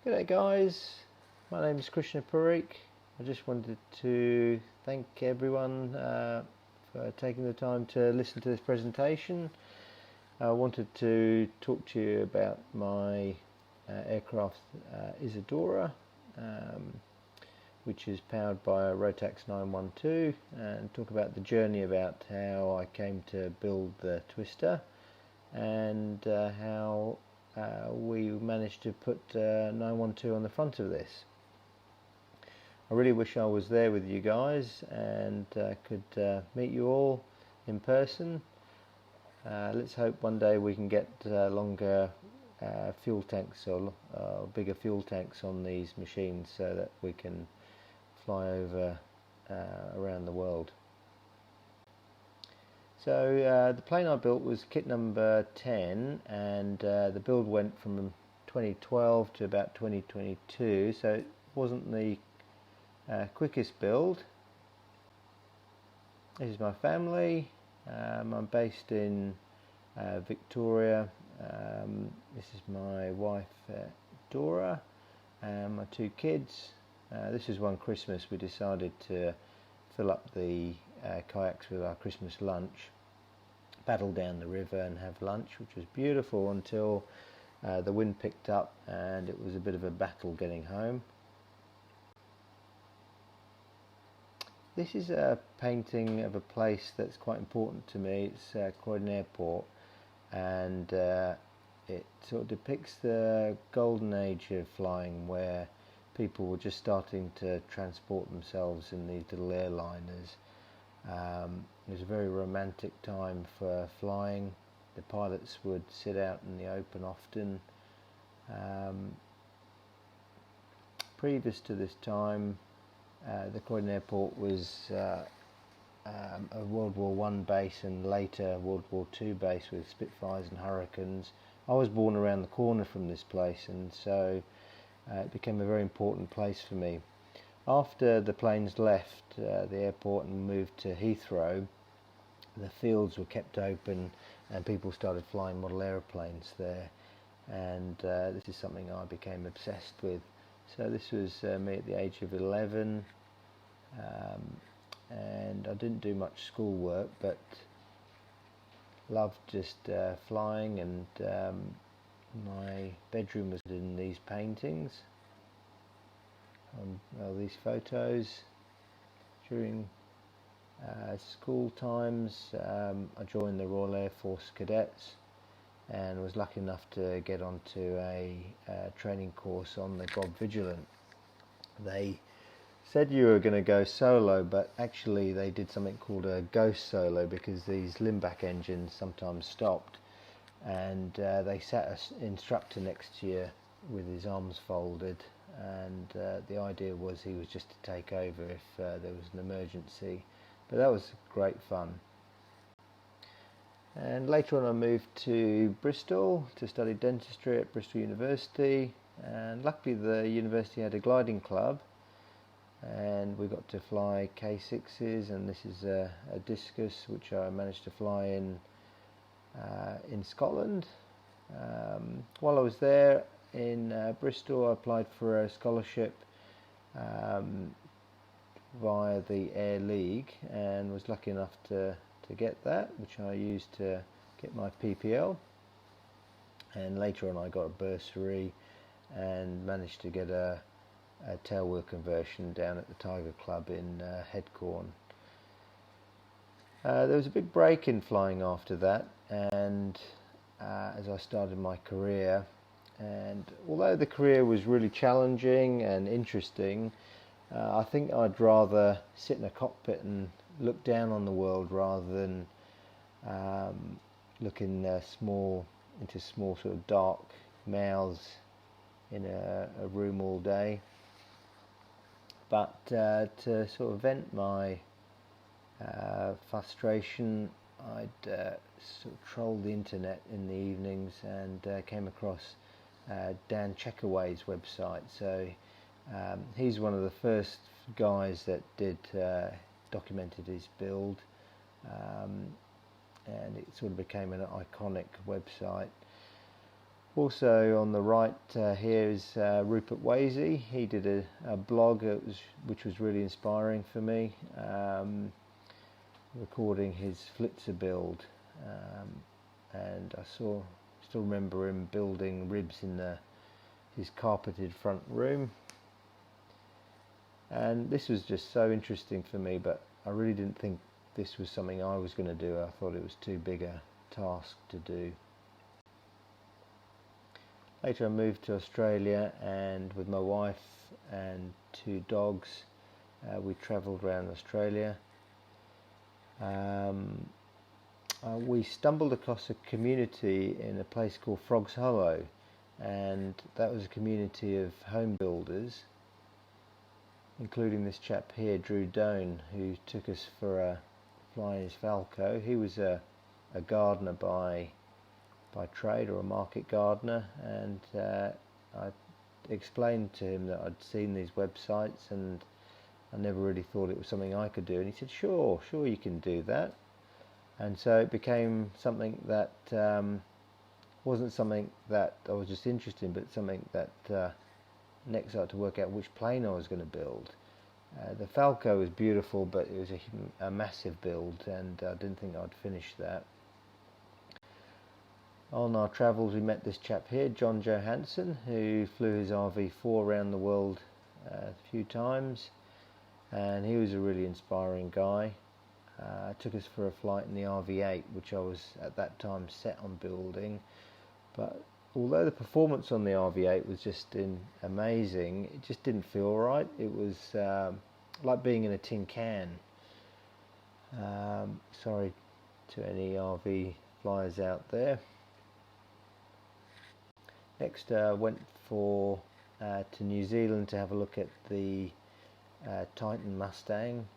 G'day guys, my name is Krishna Parikh. I just wanted to thank everyone for taking the time to listen to this presentation. I wanted to talk to you about my aircraft Izadora, which is powered by a Rotax 912, and talk about the journey about how I came to build the twister and how we managed to put 912 on the front of this. I really wish I was there with you guys and could meet you all in person. Let's hope one day we can get longer fuel tanks or bigger fuel tanks on these machines so that we can fly over around the world. So the plane I built was kit number 10, and the build went from 2012 to about 2022, so it wasn't the quickest build. This is my family. I'm based in Victoria. This is my wife Dora and my two kids. This is one Christmas we decided to fill up the kayaks with our Christmas lunch, paddle down the river and have lunch, which was beautiful until the wind picked up and it was a bit of a battle getting home. This is a painting of a place that's quite important to me. It's Croydon Airport, and it sort of depicts the golden age of flying, where people were just starting to transport themselves in these little airliners. It was a very romantic time for flying. The pilots would sit out in the open often. Previous to this time, the Croydon Airport was a World War I base and later World War II base with Spitfires and Hurricanes. I was born around the corner from this place, and so it became a very important place for me. After the planes left the airport and moved to Heathrow, the fields were kept open and people started flying model aeroplanes there, and this is something I became obsessed with. So this was me at the age of 11, and I didn't do much schoolwork but loved just flying, and my bedroom was in these paintings. These photos during school times. I joined the Royal Air Force Cadets and was lucky enough to get onto a training course on the Bob Vigilant. They said you were going to go solo, but actually they did something called a ghost solo because these Limback engines sometimes stopped, and they sat an instructor next to you with his arms folded, and the idea was he was just to take over if there was an emergency. But that was great fun. And later on I moved to Bristol to study dentistry at Bristol University, and luckily the university had a gliding club and we got to fly K6s, and this is a discus which I managed to fly in Scotland. While I was there in Bristol, I applied for a scholarship via the Air League and was lucky enough to get that, which I used to get my PPL, and later on I got a bursary and managed to get a tailwheel conversion down at the Tiger Club in Headcorn. There was a big break in flying after that, and as I started my career, and although the career was really challenging and interesting, I think I'd rather sit in a cockpit and look down on the world rather than look into small sort of dark mouths in a room all day. But to sort of vent my frustration, I'd sort of troll the internet in the evenings and came across Dan Checkaway's website. So he's one of the first guys that documented his build, and it sort of became an iconic website. Also on the right here is Rupert Wasey. He did a blog which was really inspiring for me, recording his Flitzer build, and I still remember him building ribs in his carpeted front room, and this was just so interesting for me, but I really didn't think this was something I was going to do. I thought it was too big a task to do. Later I moved to Australia, and with my wife and 2 dogs we travelled around Australia. We stumbled across a community in a place called Frogs Hollow, and that was a community of home builders, including this chap here, Drew Doan, who took us for a fly in his Falco. He was a gardener by trade, or a market gardener, and I explained to him that I'd seen these websites and I never really thought it was something I could do, and he said, sure you can do that. And so it became something that wasn't something that I was just interested in, but something that next I had to work out which plane I was going to build. The Falco was beautiful, but it was a massive build, and I didn't think I'd finish that. On our travels we met this chap here, John Johansson, who flew his RV4 around the world a few times, and he was a really inspiring guy. Took us for a flight in the RV8, which I was at that time set on building, but although the performance on the RV8 was just amazing, it just didn't feel right. It was like being in a tin can. Sorry to any RV flyers out there. Next went to New Zealand to have a look at the Titan Mustang,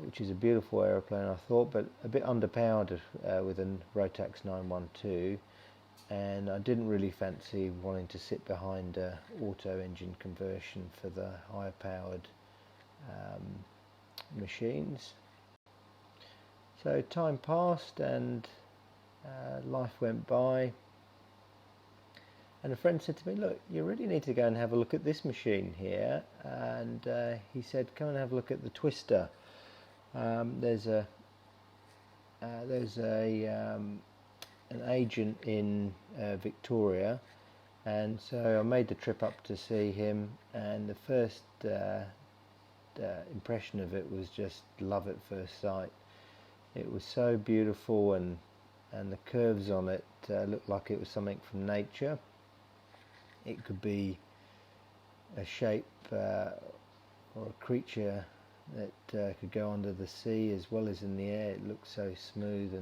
which is a beautiful aeroplane, I thought, but a bit underpowered with a Rotax 912, and I didn't really fancy wanting to sit behind a auto engine conversion for the higher powered machines. So time passed, and life went by, and a friend said to me, look, you really need to go and have a look at this machine here, and he said, come and have a look at the Twister. There's an agent in Victoria, and so I made the trip up to see him, and the first impression of it was just love at first sight. It was so beautiful, and the curves on it looked like it was something from nature. It could be a shape or a creature that could go under the sea as well as in the air. It looked so smooth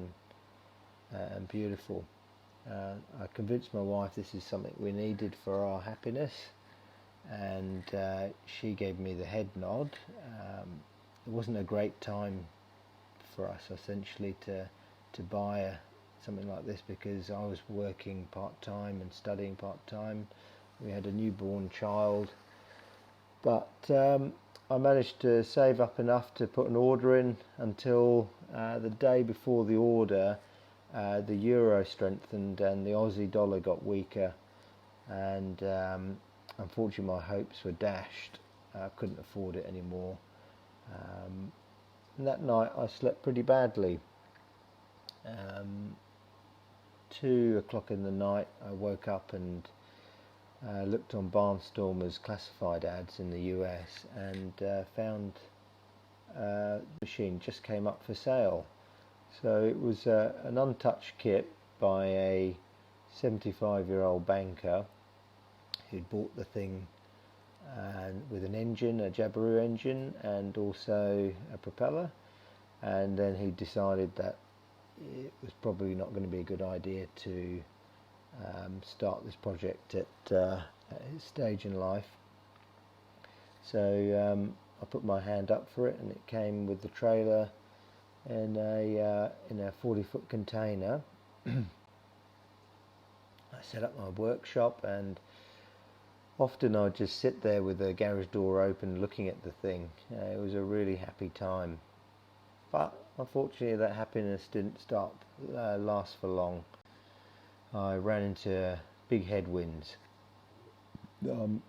and beautiful. I convinced my wife this is something we needed for our happiness, and she gave me the head nod. It wasn't a great time for us essentially to buy something like this, because I was working part-time and studying part-time. We had a newborn child, but I managed to save up enough to put an order in until the day before the order. The euro strengthened and the Aussie dollar got weaker, and unfortunately my hopes were dashed. I couldn't afford it anymore, and that night I slept pretty badly. 2 o'clock in the night I woke up and looked on Barnstormer's classified ads in the US, and found the machine just came up for sale. So it was an untouched kit by a 75-year-old banker who'd bought the thing with an engine, a Jabiru engine, and also a propeller, and then he decided that it was probably not going to be a good idea to start this project at his stage in life. So I put my hand up for it, and it came with the trailer in a 40-foot container. I set up my workshop, and often I'd just sit there with the garage door open looking at the thing. It was a really happy time, but unfortunately that happiness didn't last for long. I ran into a big headwinds.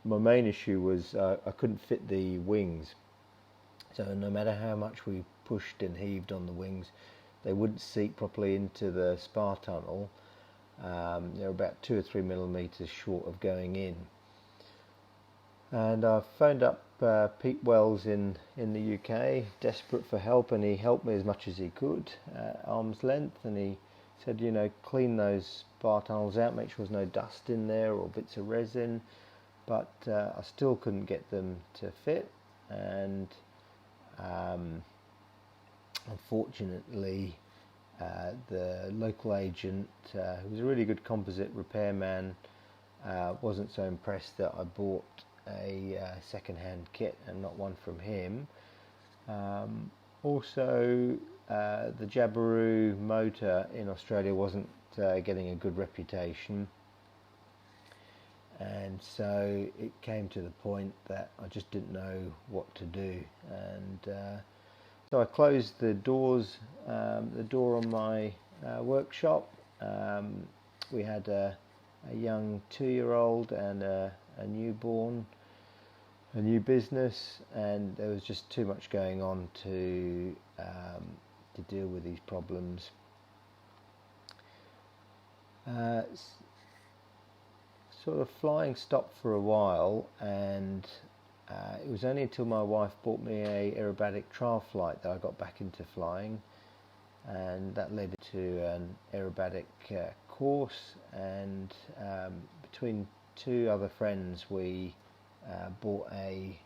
My main issue was I couldn't fit the wings, so no matter how much we pushed and heaved on the wings, they wouldn't seat properly into the spar tunnel. They're about 2 or 3 millimeters short of going in. And I phoned up Pete Wells in the UK, desperate for help, and he helped me as much as he could, arm's length, and he said, you know, clean those spar tunnels out, make sure there's no dust in there or bits of resin. But I still couldn't get them to fit, and unfortunately the local agent, who was a really good composite repairman, wasn't so impressed that I bought a second-hand kit and not one from him. Also, the Jabiru motor in Australia wasn't getting a good reputation, and so it came to the point that I just didn't know what to do, and so I closed the door on my workshop. We had a young 2-year-old and a newborn, a new business, and there was just too much going on to deal with these problems. Sort of flying stopped for a while, and it was only until my wife bought me a aerobatic trial flight that I got back into flying, and that led to an aerobatic course, and between 2 other friends we bought a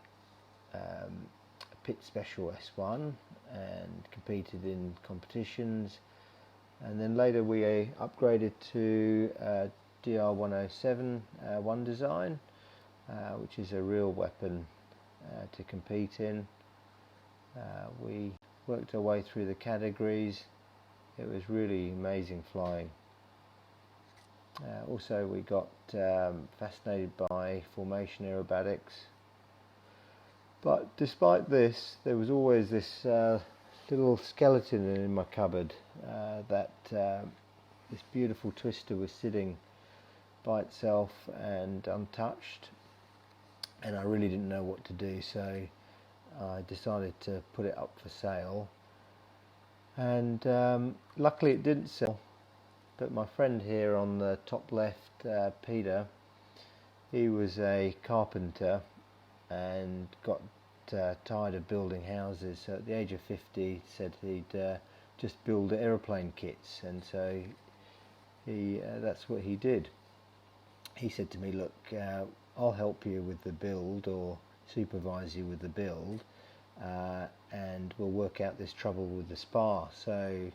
Pit Special S1 and competed in competitions, and then later we upgraded to DR107 one design, which is a real weapon to compete in. We worked our way through the categories. It was really amazing flying. Also we got fascinated by formation aerobatics, but despite this there was always this little skeleton in my cupboard, that this beautiful twister was sitting by itself and untouched, and I really didn't know what to do, so I decided to put it up for sale, and luckily it didn't sell. But my friend here on the top left, Peter, he was a carpenter and got tired of building houses, so at the age of 50 said he'd just build aeroplane kits, and so that's what he did. He said to me, look, I'll help you with the build, or supervise you with the build, and we'll work out this trouble with the spar. So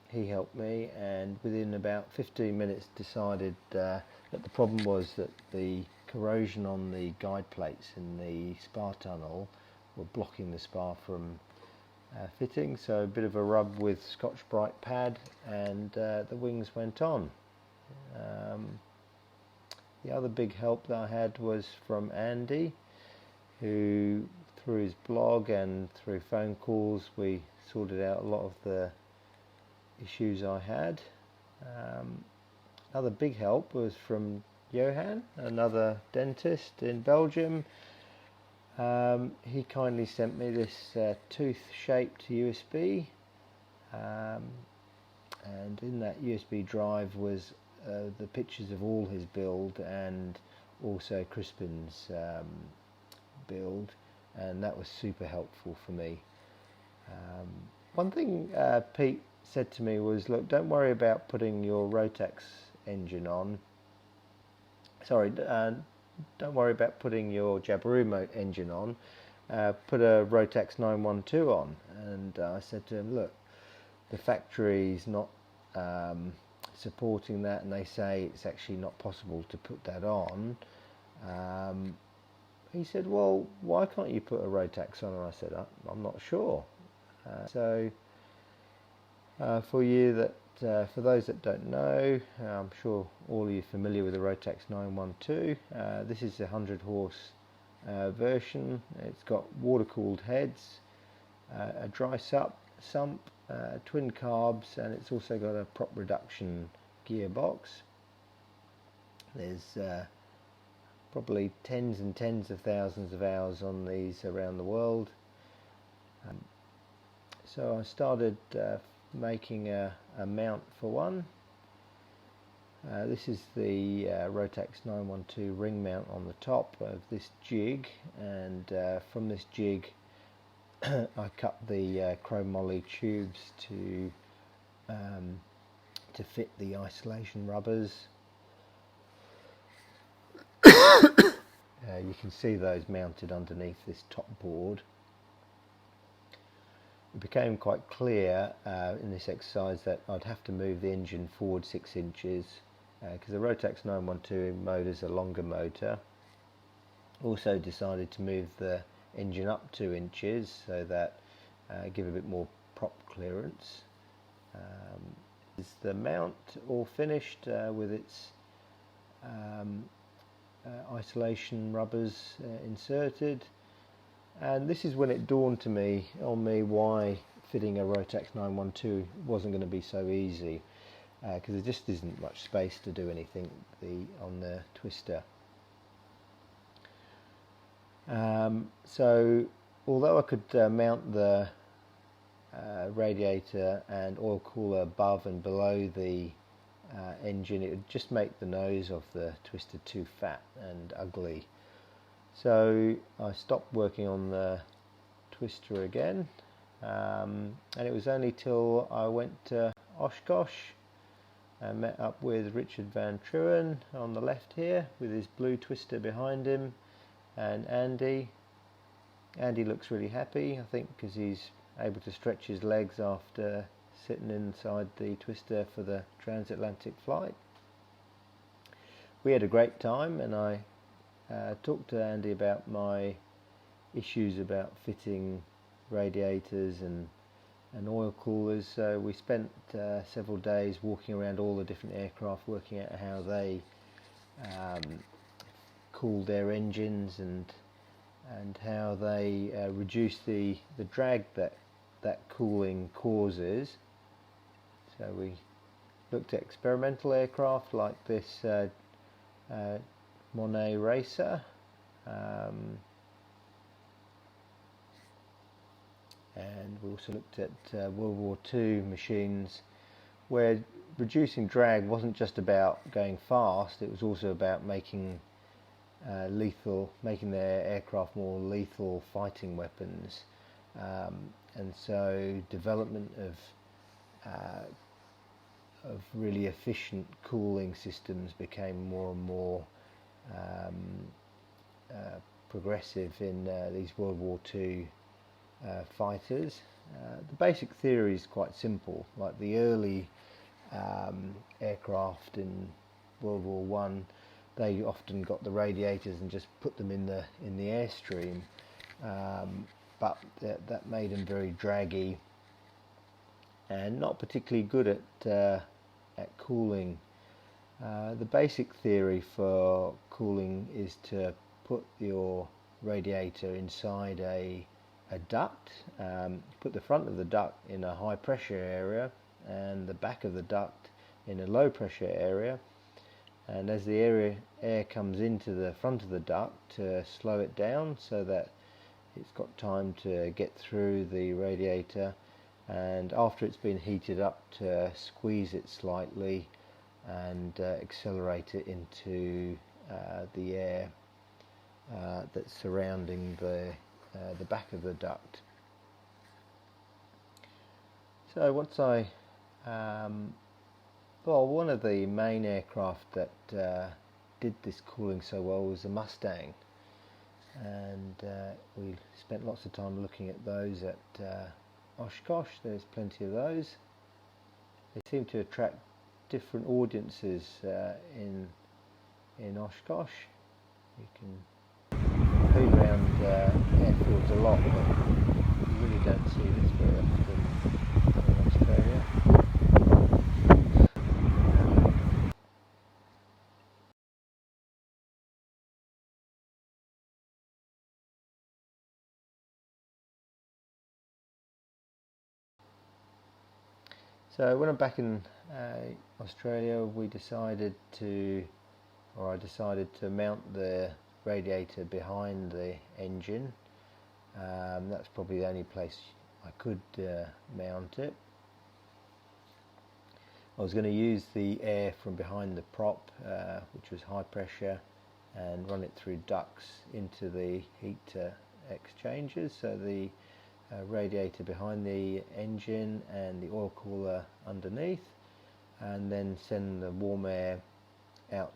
he helped me, and within about 15 minutes decided that the problem was that the corrosion on the guide plates in the spar tunnel were blocking the spar from fitting. So a bit of a rub with Scotch-Brite pad, and the wings went on. The other big help that I had was from Andy, who through his blog and through phone calls we sorted out a lot of the issues I had. Another big help was from Johan, another dentist in Belgium. He kindly sent me this tooth-shaped USB, and in that USB drive was the pictures of all his build, and also Crispin's build, and that was super helpful for me. One thing Pete said to me was, look, don't worry about putting your Rotax engine on. Sorry, don't worry about putting your Jabiru engine on. Put a Rotax 912 on. And I said to him, look, the factory's not supporting that, and they say it's actually not possible to put that on. He said, well, why can't you put a Rotax on? And I said, I'm not sure. So for those that don't know, I'm sure all of you are familiar with the Rotax 912. This is a 100 horse version. It's got water-cooled heads, a dry sump, twin carbs, and it's also got a prop reduction gearbox. There's probably tens and tens of thousands of hours on these around the world. So I started making a mount for one. This is the Rotax 912 ring mount on the top of this jig, and from this jig I cut the chromoly tubes to fit the isolation rubbers. You can see those mounted underneath this top board. It became quite clear in this exercise that I'd have to move the engine forward 6 inches because the Rotax 912 motor is a longer motor. Also decided to move the engine up 2 inches so that give a bit more prop clearance. Is the mount all finished with its isolation rubbers inserted, and this is when it dawned on me why fitting a Rotax 912 wasn't going to be so easy, because there just isn't much space to do anything on the twister. So although I could mount the radiator and oil cooler above and below the engine, it would just make the nose of the twister too fat and ugly. So I stopped working on the twister again, and it was only till I went to Oshkosh and met up with Richard Van Truyen on the left here with his blue twister behind him, and Andy. Andy looks really happy, I think, because he's able to stretch his legs after sitting inside the twister for the transatlantic flight. We had a great time, and I talked to Andy about my issues about fitting radiators and oil coolers. So we spent several days walking around all the different aircraft, working out how they cooled their engines and how they reduce the drag that cooling causes. So we looked at experimental aircraft like this Monet Racer, and we also looked at World War II machines where reducing drag wasn't just about going fast, it was also about making their aircraft more lethal fighting weapons, and so development of really efficient cooling systems became more and more progressive in these World War II fighters. The basic theory is quite simple. Like the early aircraft in World War One, they often got the radiators and just put them in the airstream, but that made them very draggy and not particularly good at cooling. The basic theory for cooling is to put your radiator inside a duct, put the front of the duct in a high pressure area and the back of the duct in a low pressure area, and as the air comes into the front of the duct, to slow it down so that it's got time to get through the radiator, and after it's been heated up, to squeeze it slightly and accelerate it into the air that's surrounding the back of the duct. So once one of the main aircraft that did this cooling so well was the Mustang, and we spent lots of time looking at those at Oshkosh. There's plenty of those. They seem to attract different audiences in Oshkosh. You can hoof around airfields a lot, but you really don't see this very often in Australia. So when I'm back in Australia, we decided to or I decided to mount the radiator behind the engine. That's probably the only place I could mount it. I was going to use the air from behind the prop, which was high pressure, and run it through ducts into the heat exchangers, so the radiator behind the engine and the oil cooler underneath, and then send the warm air out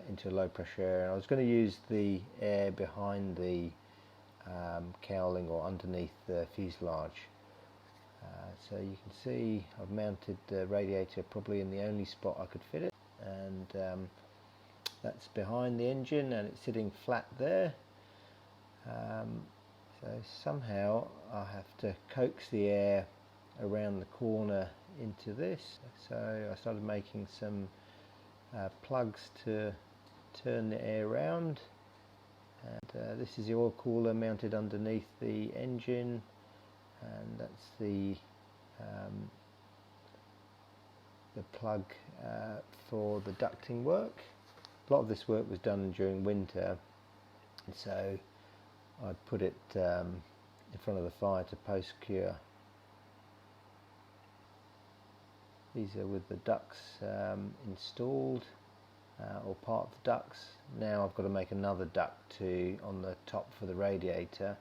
into low pressure air. And I was going to use the air behind the cowling or underneath the fuselage. So you can see I've mounted the radiator probably in the only spot I could fit it, and that's behind the engine and it's sitting flat there. So somehow I have to coax the air around the corner into this. So I started making some plugs to turn the air around, and this is the oil cooler mounted underneath the engine, and that's the plug for the ducting work. A lot of this work was done during winter, and so I put it in front of the fire to post cure. These are with the ducts installed, or part of the ducts. Now I've got to make another duct on the top for the radiator.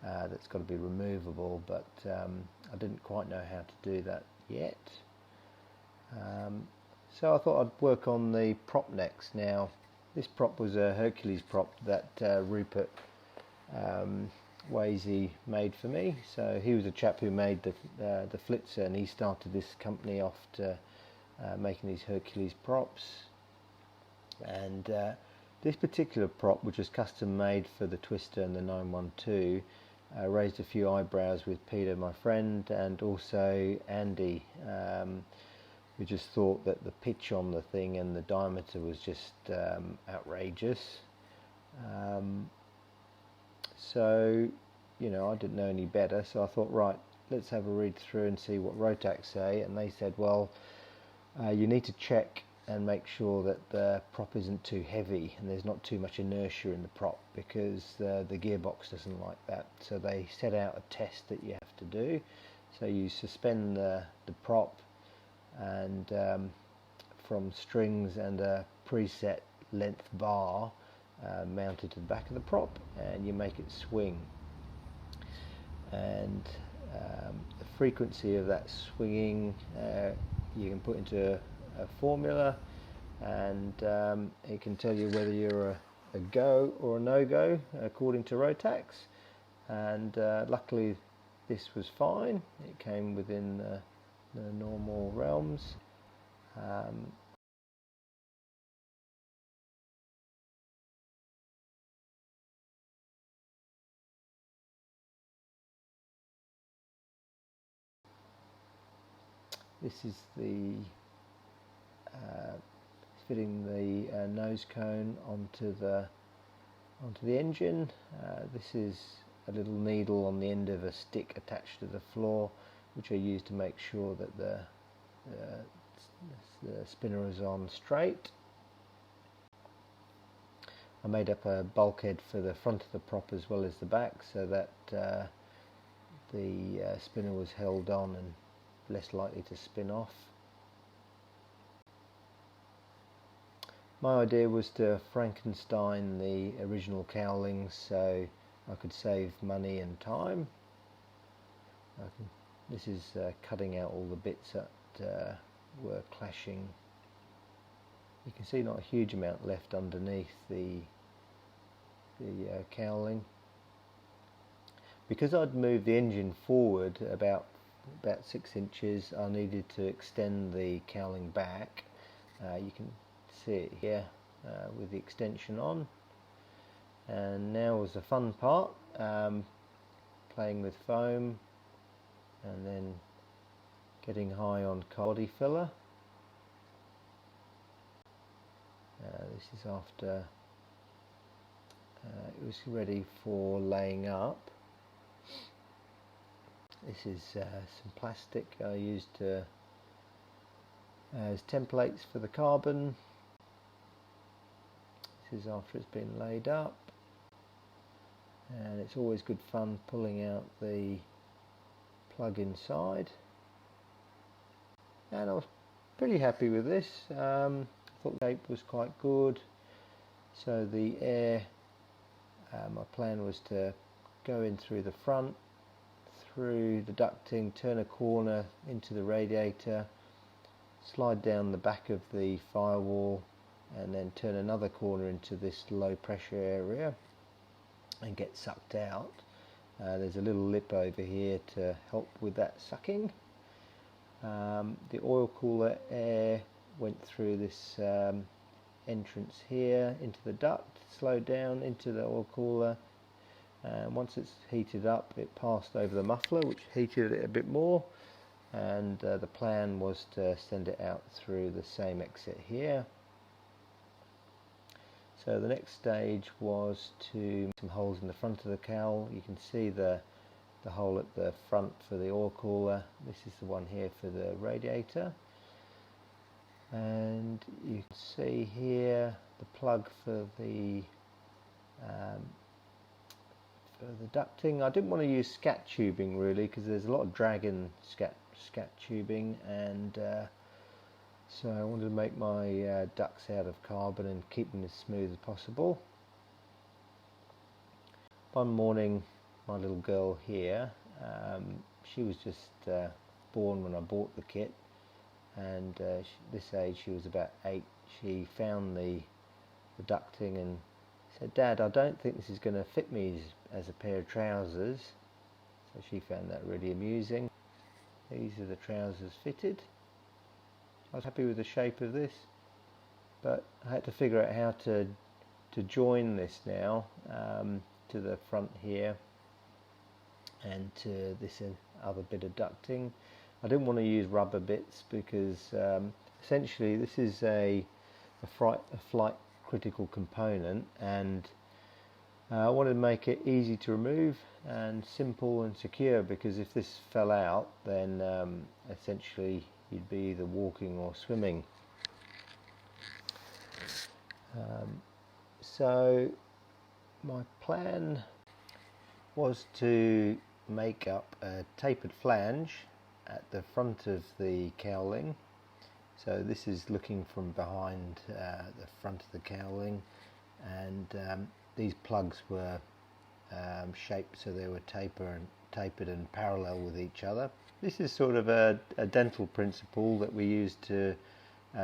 That's got to be removable, but I didn't quite know how to do that yet. So I thought I'd work on the prop next. Now this prop was a Hercules prop that Rupert Wasey made for me. So he was a chap who made the Flitzer, and he started this company off to making these Hercules props. And this particular prop, which was custom made for the Twister and the 912, raised a few eyebrows with Peter, my friend, and also Andy, who just thought that the pitch on the thing and the diameter was just outrageous. So, you know, I didn't know any better, so I thought, right, let's have a read through and see what Rotax say. And they said, well, you need to check and make sure that the prop isn't too heavy and there's not too much inertia in the prop, because the gearbox doesn't like that. So they set out a test that you have to do. So you suspend the prop and from strings and a preset length bar mounted to the back of the prop, and you make it swing. And the frequency of that swinging you can put into a formula, and it can tell you whether you're a go or a no-go according to Rotax. And luckily this was fine, it came within the normal realms. This is the fitting the nose cone onto the engine. This is a little needle on the end of a stick attached to the floor, which I use to make sure that the spinner is on straight. I made up a bulkhead for the front of the prop as well as the back, so that the spinner was held on and less likely to spin off. My idea was to Frankenstein the original cowlings so I could save money and time. This is cutting out all the bits that were clashing. You can see not a huge amount left underneath the cowling. Because I'd moved the engine forward about 6 inches, I needed to extend the cowling back. You can see it here with the extension on. And now was the fun part, playing with foam and then getting high on body filler. This is after it was ready for laying up. This is some plastic I used as templates for the carbon. is after it's been laid up, and it's always good fun pulling out the plug inside, and I was pretty happy with this. I thought the shape was quite good, so the air, my plan was to go in through the front, through the ducting, turn a corner into the radiator, slide down the back of the firewall, and then turn another corner into this low pressure area and get sucked out. There's a little lip over here to help with that sucking. The oil cooler air went through this entrance here into the duct, slowed down into the oil cooler, and once it's heated up it passed over the muffler, which heated it a bit more, and the plan was to send it out through the same exit here. So the next stage was to make some holes in the front of the cowl. You can see the hole at the front for the oil cooler. This is the one here for the radiator, and you can see here the plug for the ducting. I didn't want to use scat tubing really, because there's a lot of drag in scat tubing, and so I wanted to make my ducts out of carbon and keep them as smooth as possible. One morning, my little girl here, she was just born when I bought the kit, and this age, she was about 8. She found the ducting and said, "Dad, I don't think this is going to fit me as a pair of trousers." So she found that really amusing. These are the trousers fitted. I was happy with the shape of this, but I had to figure out how to join this now to the front here and to this other bit of ducting. I didn't want to use rubber bits because essentially this is a flight critical component, and I wanted to make it easy to remove and simple and secure, because if this fell out, then essentially you'd be either walking or swimming. So my plan was to make up a tapered flange at the front of the cowling. So this is looking from behind the front of the cowling, and these plugs were shaped so they were tapered and parallel with each other. This is sort of a dental principle that we use to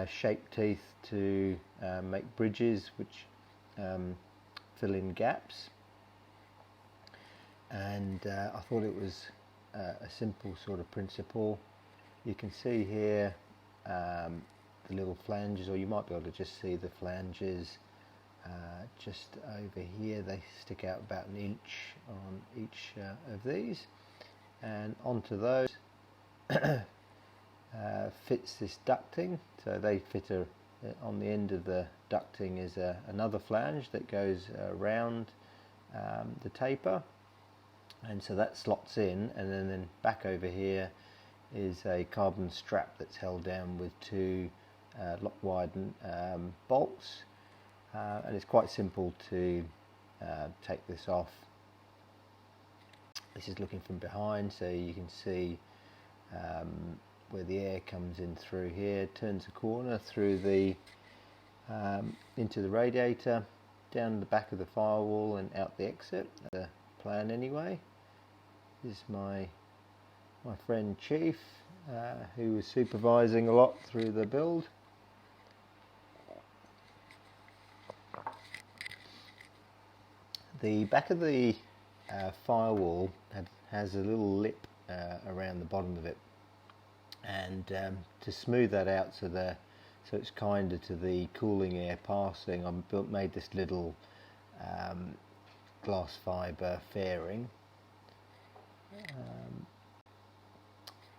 shape teeth to make bridges which fill in gaps, and I thought it was a simple sort of principle. You can see here the little flanges, or you might be able to just see the flanges just over here. They stick out about an inch on each of these, and onto those fits this ducting. So they fit on the end of the ducting is another flange that goes around the taper, and so that slots in, and then back over here is a carbon strap that's held down with 2 lock-widen bolts, and it's quite simple to take this off. This is looking from behind, so you can see where the air comes in through here, turns a corner through the into the radiator, down the back of the firewall and out the exit. The plan anyway. This is my friend Chief, who was supervising a lot through the build. The back of the firewall has a little lip around the bottom of it, and to smooth that out so it's kinder to the cooling air passing, I made this little glass fibre fairing,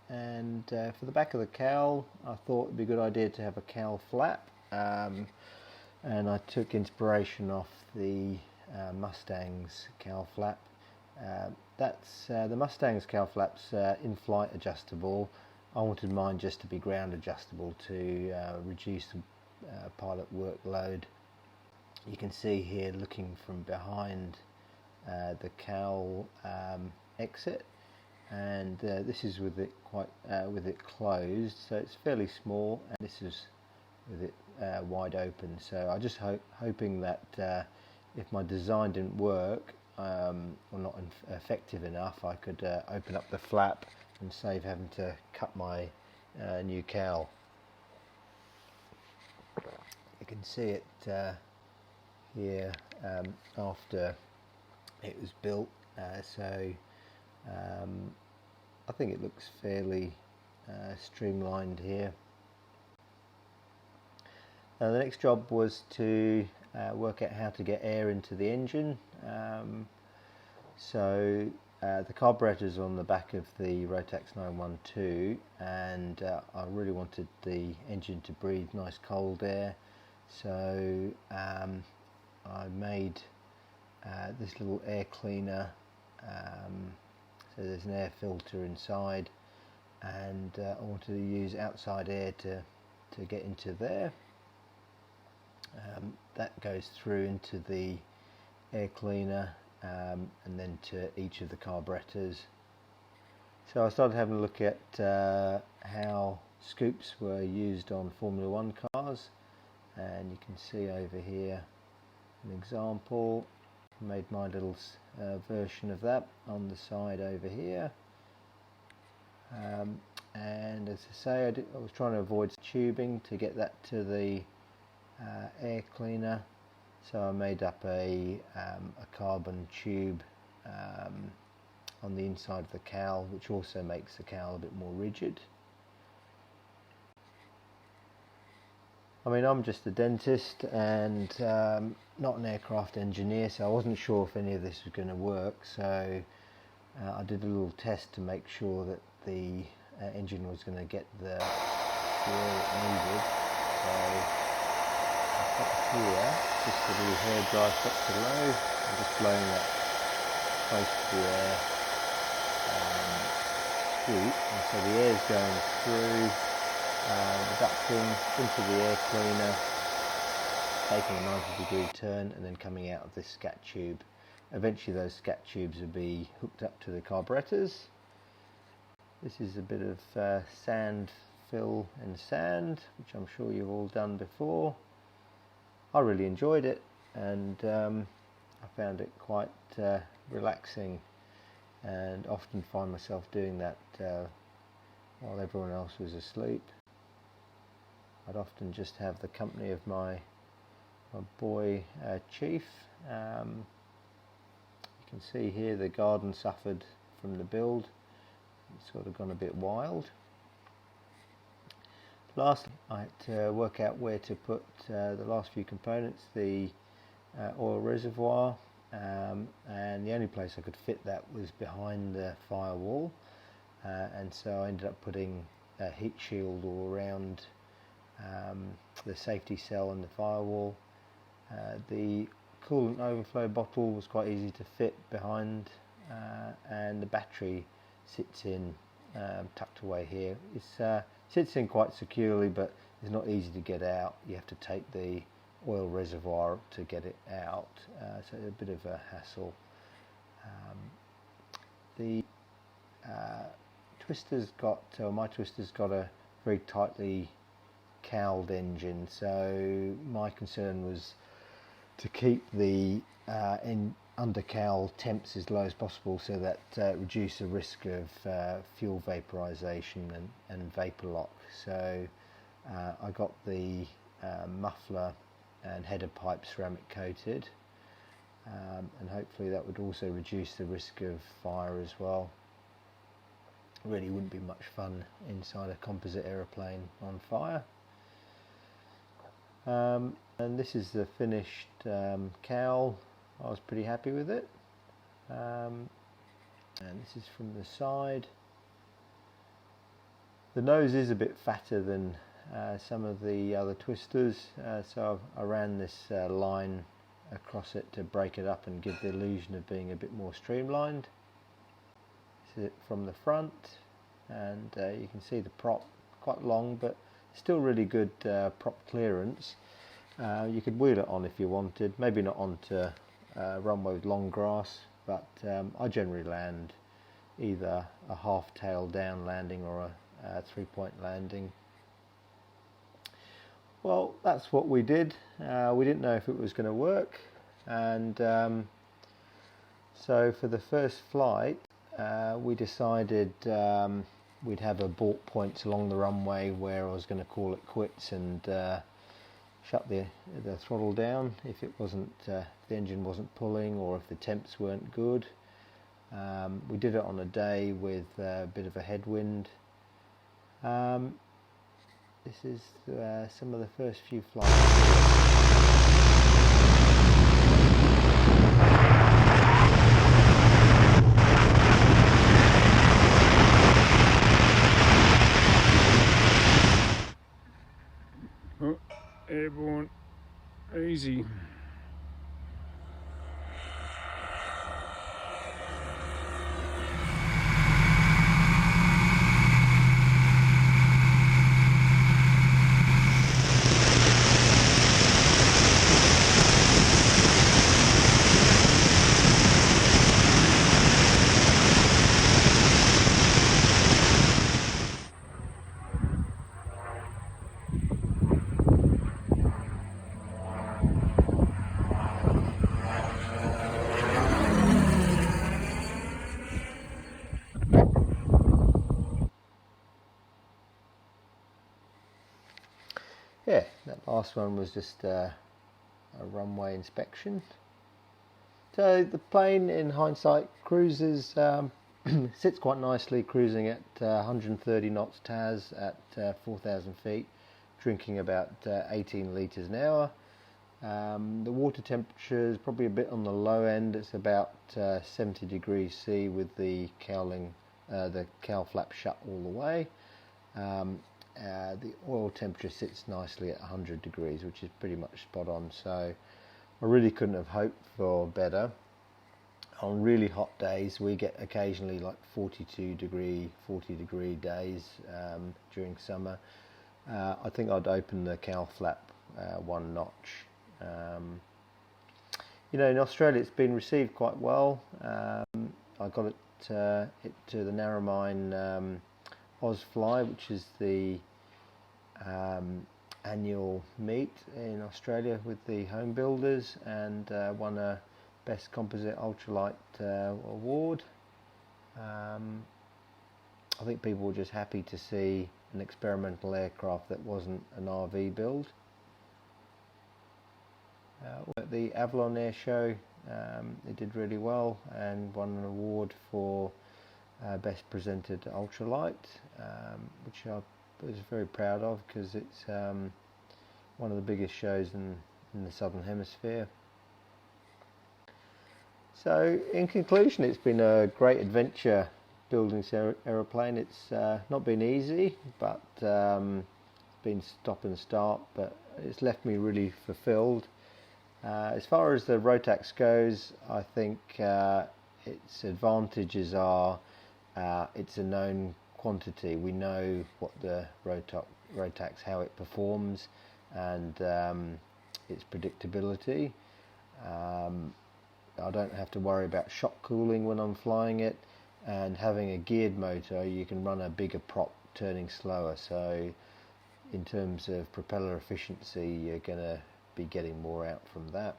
and for the back of the cowl I thought it'd be a good idea to have a cowl flap, and I took inspiration off the Mustang's cowl flap. That's the Mustang's cowl flap's in-flight adjustable. I wanted mine just to be ground adjustable to reduce the pilot workload. You can see here, looking from behind the cowl exit, and this is with it with it closed, so it's fairly small, and this is with it wide open. So I just hoping that if my design didn't work or not effective enough, I could open up the flap and save having to cut my new cowl. You can see it here after it was built, so I think it looks fairly streamlined here. The next job was to work out how to get air into the engine. So the carburetor's on the back of the Rotax 912, and I really wanted the engine to breathe nice cold air, so I made this little air cleaner. So there's an air filter inside, and I wanted to use outside air to get into there. That goes through into the air cleaner and then to each of the carburetors. So I started having a look at how scoops were used on Formula One cars, and you can see over here an example. I made my little version of that on the side over here, and as I say, I was trying to avoid tubing to get that to the air cleaner, so I made up a carbon tube on the inside of the cowl, which also makes the cowl a bit more rigid. I mean, I'm just a dentist and not an aircraft engineer, so I wasn't sure if any of this was going to work, so I did a little test to make sure that the engine was going to get the air it needed. So here, just a little hair dry set to low. I'm just blowing that close to the air scoop, and so the air is going through the ducting into the air cleaner, taking a 90-degree turn, and then coming out of this scat tube. Eventually those scat tubes will be hooked up to the carburetors. This is a bit of sand fill and sand, which I'm sure you've all done before. I really enjoyed it, and I found it quite relaxing, and often find myself doing that while everyone else was asleep. I'd often just have the company of my boy Chief. You can see here the garden suffered from the build. It's sort of gone a bit wild. Lastly, I had to work out where to put the last few components, the oil reservoir, and the only place I could fit that was behind the firewall, and so I ended up putting a heat shield all around the safety cell and the firewall. The coolant overflow bottle was quite easy to fit behind, and the battery sits in tucked away here. It sits in quite securely, but it's not easy to get out. You have to take the oil reservoir to get it out, so it's a bit of a hassle. The my twister's got a very tightly cowled engine, so my concern was to keep the under cowl temps as low as possible, so that reduce the risk of fuel vaporization and vapor lock. So I got the muffler and header pipe ceramic coated, and hopefully that would also reduce the risk of fire as well. Really wouldn't be much fun inside a composite aeroplane on fire. And this is the finished cowl. I was pretty happy with it, and this is from the side. The nose is a bit fatter than some of the other twisters, so I ran this line across it to break it up and give the illusion of being a bit more streamlined. This is it from the front, and you can see the prop, quite long but still really good prop clearance. You could wheel it on if you wanted, maybe not onto a runway with long grass, but I generally land either a half tail down landing or a 3-point landing. Well, that's what we did. We didn't know if it was going to work, and so for the first flight we decided we'd have abort points along the runway where I was going to call it quits and shut the throttle down if it wasn't the engine wasn't pulling or if the temps weren't good. We did it on a day with a bit of a headwind. This is some of the first few flights. Oh, airborne, easy. Yeah, that last one was just a runway inspection. So the plane, in hindsight, cruises sits quite nicely, cruising at 130 knots TAS at 4,000 feet, drinking about 18 litres an hour. The water temperature is probably a bit on the low end. It's about 70 degrees C with the cowling, the cowl flap shut all the way. The oil temperature sits nicely at 100 degrees, which is pretty much spot on. So I really couldn't have hoped for better. On really hot days, we get occasionally like 42 degree, 40 degree days during summer. I think I'd open the cowl flap one notch. You know, in Australia it's been received quite well. I got it to the Narromine Ozfly, which is the annual meet in Australia with the home builders, and won a Best Composite Ultralight award. I think people were just happy to see an experimental aircraft that wasn't an RV build. At the Avalon Air Show, it did really well and won an award for Best Presented Ultralight, which I was very proud of because it's one of the biggest shows in the Southern Hemisphere. So in conclusion, it's been a great adventure building this aeroplane. It's not been easy, but been stop and start, but it's left me really fulfilled. As far as the Rotax goes, I think its advantages are it's a known quantity. We know what the Rotax, how it performs, and its predictability. I don't have to worry about shock cooling when I'm flying it, and having a geared motor, you can run a bigger prop turning slower, so in terms of propeller efficiency you're going to be getting more out from that.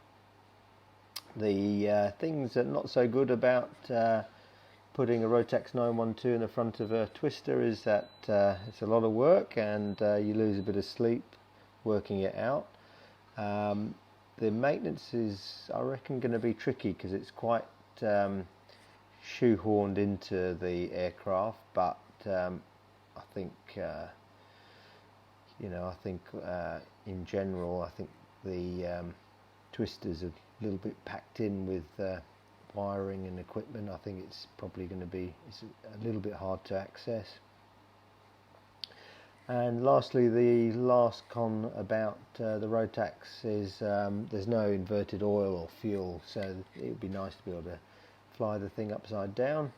The things that are not so good about putting a Rotax 912 in the front of a twister is that it's a lot of work and you lose a bit of sleep working it out. The maintenance is, I reckon, going to be tricky because it's quite shoehorned into the aircraft, but I think in general, I think the twisters are a little bit packed in with wiring and equipment. I think it's probably going to be a little bit hard to access. And lastly, the last con about the Rotax is there's no inverted oil or fuel, so it would be nice to be able to fly the thing upside down.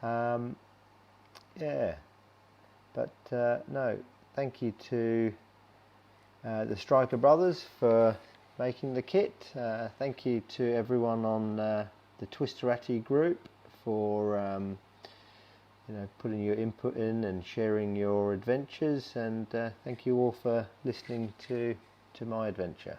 Yeah, but no, thank you to the Striker brothers for making the kit. Thank you to everyone on the Twisterati group for putting your input in and sharing your adventures, and thank you all for listening to my adventure.